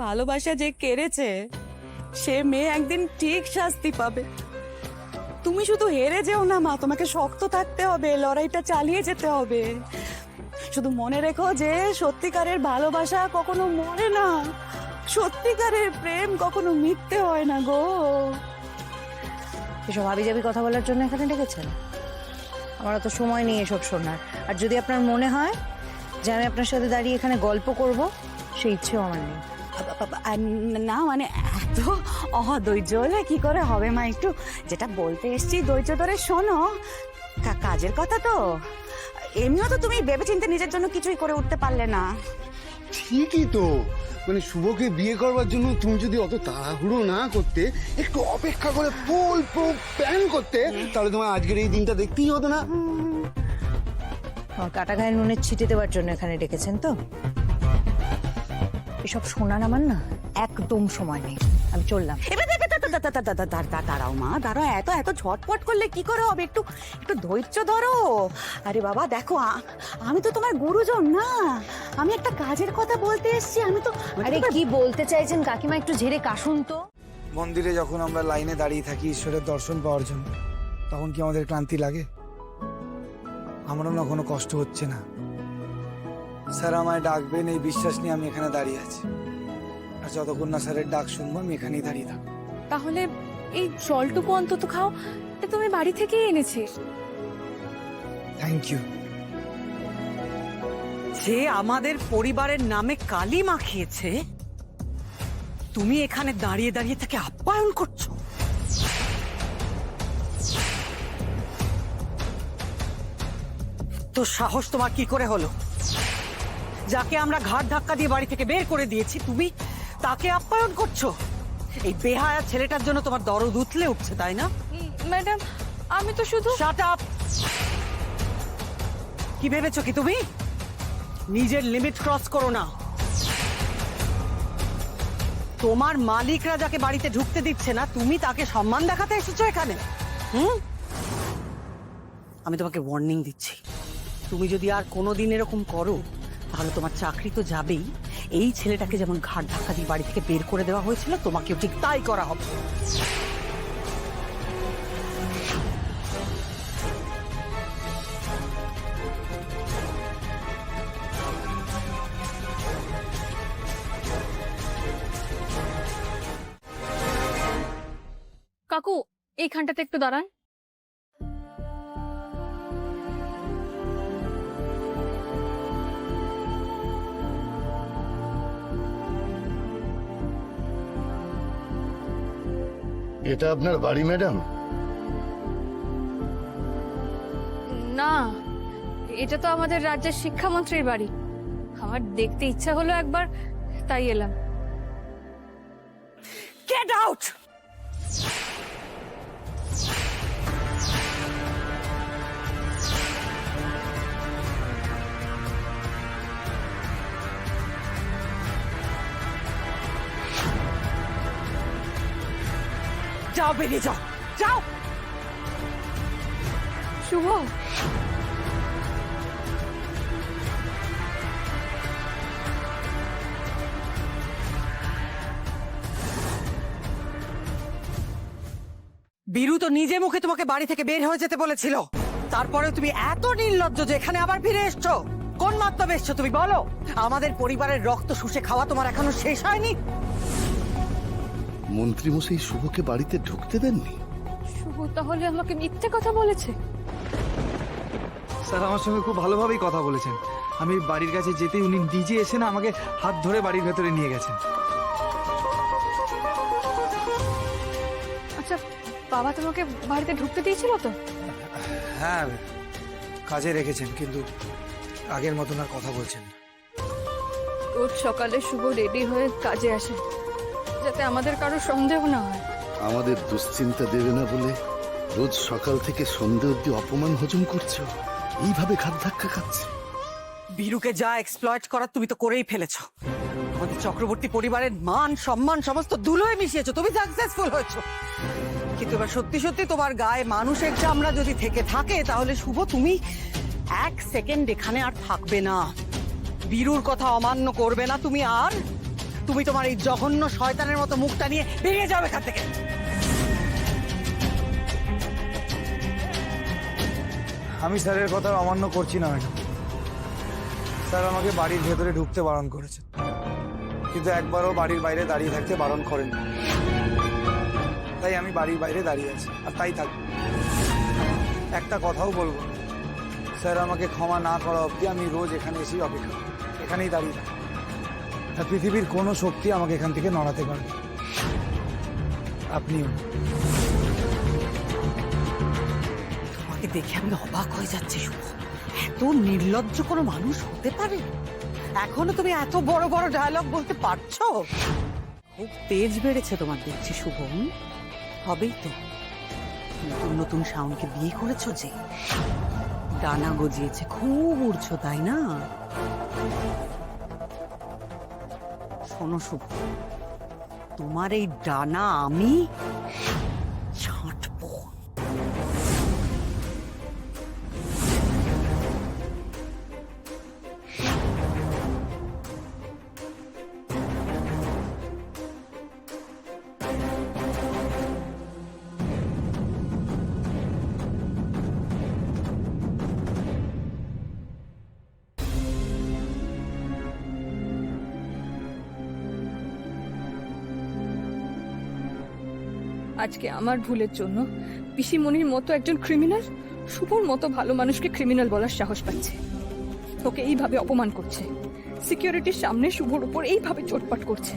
ভালোবাসা যে কেড়েছে সে মেয়ে একদিন ঠিক শাস্তি পাবে। তুমি শুধু হেরে যেও না মা, তোমাকে শক্ত থাকতে হবে, লড়াইটা চালিয়ে যেতে হবে। শুধু মনে রেখো যে সত্যিকারের ভালোবাসা কখনো মরে না, সত্যিকারের প্রেম কখনো মিথ্যে হয় না গো। এসব হাবিজাবি কথা বলার জন্য এখানে ডেকেছেন? আমার অত সময় নেই এসব শোনার। আর যদি আপনার মনে হয় যে আমি আপনার সাথে দাঁড়িয়ে এখানে গল্প করব, সেই ইচ্ছেও আমার নেই। না মানে এত অধৈর্য হলে কি করে হবে মা, একটু যেটা বলতে এসছি ধৈর্য ধরে শোনো। কাজের কথা তো, এমনিও তো তুমি ভেবেচিন্তে নিজের জন্য কিছুই করে উঠতে পারলে না। ঠিকই তো, মানে শুভকে বিয়ে করবার জন্য তুমি যদি অত তাড়াহুড়ো না করতে, একটু অপেক্ষা করে ফুল প্ল্যান করতে, তাহলে তোমার আজকের এই দিনটা দেখতেই হতো না। আমার কাটা গায়ে নুনের ছিটে দেওয়ার জন্য এখানে ডেকেছেন তো? এসব শোনার আমার না একদম সময় নেই, আমি চললাম। এবার দাঁড়াও মা, দাঁড়াও, এত এত ঝটপট করলে কি করে হবে, একটু একটু ধৈর্য ধরো। আরে বাবা দেখো, আমি তো তোমার গুরুজন না, আমি একটা কাজের কথা বলতে এসেছি। আমি তো আরে কি বলতে চাইছেন কাকিমা, একটু ঝেড়ে কাশুন তো। মন্দিরে যখন আমরা লাইনে দাঁড়িয়ে থাকি ঈশ্বরের দর্শন পাওয়ার জন্য, তখন কি আমাদের ক্লান্তি লাগে? আমারও না কোনো কষ্ট হচ্ছে না। স্যার আমায় ডাকবেন এই বিশ্বাস নিয়ে আমি এখানে দাঁড়িয়ে আছি। আর যতক্ষণ না স্যারের ডাক শুনবো আমি এখানেই দাঁড়িয়ে থাকবো। তাহলে এই জলটুকু অন্তত খাও, এটা তুমি বাড়ি থেকেই এনেছি। Thank you. যে আমাদের পরিবারের নামে কালি মাখিয়েছে, তুমি এখানে দাঁড়িয়ে দাঁড়িয়ে তাকে আপ্যায়ন করছো? তো সাহস তোমার কি করে হলো? যাকে আমরা ঘাট ধাক্কা দিয়ে বাড়ি থেকে বের করে দিয়েছি, তুমি তাকে আপ্যায়ন করছো? এই বেহায়া ছেলেটার জন্য তোমার দরদ উতলে উঠছে, তাই না? ম্যাডাম, আমি তো শুধু শাট আপ! কি ভেবেছো কি তুমি? নিজের লিমিট ক্রস করো না। তোমার মালিকরা যাকে বাড়িতে ঢুকতে দিচ্ছে না, তুমি তাকে সম্মান দেখাতে এসেছো এখানে? আমি তোমাকে ওয়ার্নিং দিচ্ছি, তুমি যদি আর কোনোদিন এরকম করো তাহলে তোমার চাকরি তো যাবেই। এই ছেলেটাকে যেমন ঘাট ধাক্কা দিয়ে বাড়ি থেকে বের করে দেওয়া হয়েছিল, তোমাকেও ঠিক তাই করা হবে। কাকু এইখানটাতে একটু দাঁড়ান। এটা আপনার বাড়ি ম্যাডাম? না, এটা তো আমাদের রাজ্যের শিক্ষামন্ত্রীর বাড়ি। আমার দেখতে ইচ্ছা হলো একবার, তাই এলাম। Get out! যাও, বেরিয়ে যাও, যাও। শুভ, বীরু তো নিজে মুখে তোমাকে বাড়ি থেকে বের হয়ে যেতে বলেছিল, তারপরে তুমি এত নির্লজ্জ যে এখানে আবার ফিরে এসছো। কোন মতলবে এসছো তুমি বলো? আমাদের পরিবারের রক্ত শুষে খাওয়া তোমার এখনো শেষ হয়নি? মন্ত্রীমশাই শুভকে বাড়িতে ঢুকতে দেননি? শুভ তাহলে আমাকে মিথ্যে কথা বলেছে? স্যার আমার সঙ্গে খুব ভালোভাবেই কথা বলেছেন। আমি বাড়ির কাছে যেতেই উনি নিজে এসে না আমাকে হাত ধরে বাড়ির ভেতরে নিয়ে গেছেন। আচ্ছা, বাবা তোমাকে বাড়িতে ঢুকতে দিয়েছিল তো? হ্যাঁ, কাজে রেখেছেন, কিন্তু আগের মতন আর কথা বলছেন না। রোজ সকালে শুভ রেডি হয়ে কাজে আসে, যাতে আমাদের কারো সন্দেহ না হয়। আমাদের দুশ্চিন্তা দেবে না বলে রোজ সকাল থেকে সন্ধ্যে অব্দি অপমান হজম করছো, এইভাবে ঘাত ধাক্কা খাচ্ছে। বীরুকে যা এক্সপ্লয়েট করার তুমি তো করেই ফেলেছো। আমাদের চক্রবর্তী পরিবারের মান সম্মান সমস্ত ধুলোয় মিশিয়েছো, তুমি সাকসেসফুল হয়েছো। কিন্তু এবার সত্যি সত্যি তোমার গায়ে মানুষের চামড়া যদি থেকে থাকে, তাহলে শুভ তুমি এক সেকেন্ড এখানে আর থাকবে না। বীরুর কথা অমান্য করবে না তুমি, আর তুমি তোমার এই জঘন্য শয়তানের মতো মুখটা নিয়ে বেরিয়ে যাও এখান থেকে। আমি স্যারের কথা অমান্য করছি না ম্যাডাম। স্যার আমাকে বাড়ির ভেতরে ঢুকতে বারণ করেছে, কিন্তু একবারও বাড়ির বাইরে দাঁড়িয়ে থাকতে বারণ করেন। তাই আমি বাড়ির বাইরে দাঁড়িয়ে আছি, আর তাই থাকবো। একটা কথাও বলবো না। স্যার আমাকে ক্ষমা না করা অবধি আমি রোজ এখানে এসেই অপেক্ষা করি, এখানেই দাঁড়িয়ে থাকি। আর পৃথিবীর কোনো শক্তি আমাকে এখান থেকে নড়াতে পারবে না। আপনিও। তোমাকে দেখে আমি অবাক হয়ে যাচ্ছি শুভ। এত নির্লজ্জ কোনো মানুষ হতে পারে? এখনো তুমি এত বড় বড় ডায়লগ বলতে পারছো? খুব তেজ বেড়েছে তোমার দেখছি শুভম। হবেই তো, নতুন নতুন শাওনকে বিয়ে করেছো যে, ডানা গজিয়েছে, খুব উড়ছো তাই না? শোনো শুভ, তোমার এই ডানা আমি ছাঁটবো। আজকে আমার ভুলের জন্য পিসিমণির মতো একজন ক্রিমিনাল শুভর মতো ভালো মানুষকে ক্রিমিনাল বলার সাহস পাচ্ছে। তোকে এইভাবে অপমান করছে, সিকিউরিটির সামনে শুভর উপর এইভাবে চোটপাট করছে।